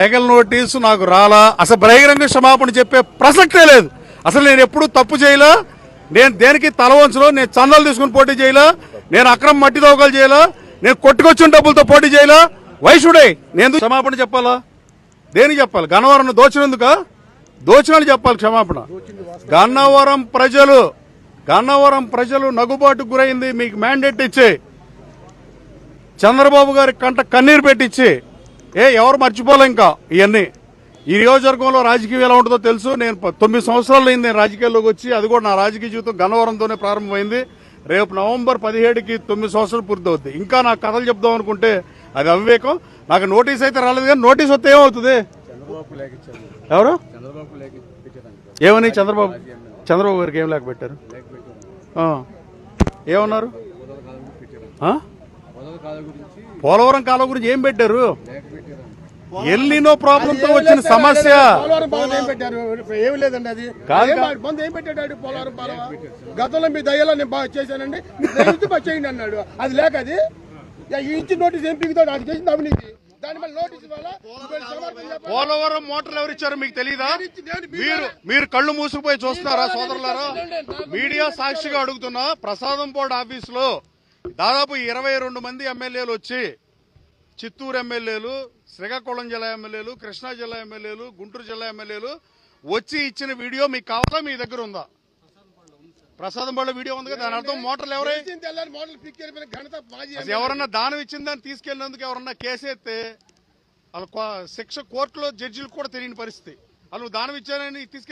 Legal notice నాకు రాలా. అసలు బహిరంగ క్షమాపణ చెప్పే ప్రసక్తే లేదు. అసలు నేను ఎప్పుడు తప్పు చేయలా. నేను దేనికి తల వంచలో. నేను చందాలు తీసుకుని పోటీ చేయలా. నేను అక్రమ మట్టి దోకలు చేయలా. నేను కొట్టుకొచ్చిన డబ్బులతో పోటీ చేయలా. వైషుడే నేను క్షమాపణ చెప్పాలా? దేనికి చెప్పాలి? గన్నవరం దోచినందుక? దోచినని చెప్పాలి క్షమాపణ. గన్నవరం ప్రజలు నగుబాటుకు గురైంది. మీకు మ్యాండేట్ ఇచ్చి చంద్రబాబు గారి కంట కన్నీరు పెట్టించి ఎవరు మర్చిపోలే ఇంకా ఇవన్నీ. ఈ నియోజకవర్గంలో రాజకీయం ఎలా ఉంటుందో తెలుసు. నేను 9 సంవత్సరాలు అయింది నేను రాజకీయాల్లోకి వచ్చి. అది కూడా నా రాజకీయ జీవితం గన్నవరంతోనే ప్రారంభమైంది. రేపు నవంబర్ 17కి 9 సంవత్సరాలు పూర్తవుద్ది. ఇంకా నాకు కథలు చెప్దాం అనుకుంటే అది అవివేకం. నాకు నోటీస్ అయితే రాలేదు, కానీ నోటీస్ వస్తే ఏమవుతుంది? ఎవరు ఏమని చంద్రబాబు గారికి ఏం లేక పెట్టారు? ఏమన్నారు? పోలవరం కాలువ గురించి ఏం పెట్టారు? ఎల్లినో ప్రాబ్లం తో వచ్చిన సమస్య ఏమి లేదండి. అది ముందు ఏం పెట్టాడు పోలవరం పాలవ? గతంలో మీ దయ్యాలో నేను బాగా చేశానండి, చేయండి అన్నాడు. అది లేక అది ఇచ్చి నోటీస్ ఏం పీకుతాడు? అది చేసింది అవినీతి. పోలవరం మోటార్లు ఎవరిచ్చారు మీకు తెలీదా? మీరు కళ్ళు మూసుకుపోయి చూస్తున్నారా సోదరులారా? మీడియా సాక్షిగా అడుగుతున్నా. ప్రసాదంపాడు ఆఫీసులో దాదాపు 22 మంది ఎమ్మెల్యేలు వచ్చి, చిత్తూరు ఎమ్మెల్యేలు, శ్రీకాకుళం జిల్లా ఎమ్మెల్యేలు, కృష్ణా జిల్లా ఎమ్మెల్యేలు, గుంటూరు జిల్లా ఎమ్మెల్యేలు వచ్చి ఇచ్చిన వీడియో మీకు కావాలా? మీ దగ్గర ఉందా? ప్రసాదంపాడులో వీడియో ఉంది కదా. దాని అర్థం మోటార్లు ఎవరే? ఎవరన్నా దానం ఇచ్చిన దాన్ని తీసుకెళ్లినందుకు ఎవరన్నా కేసేస్తే శిక్ష కోర్టులో జడ్జిలకు కూడా తెలియని పరిస్థితి. వాళ్ళు దానం ఇచ్చారని తీసుకెళ్ళి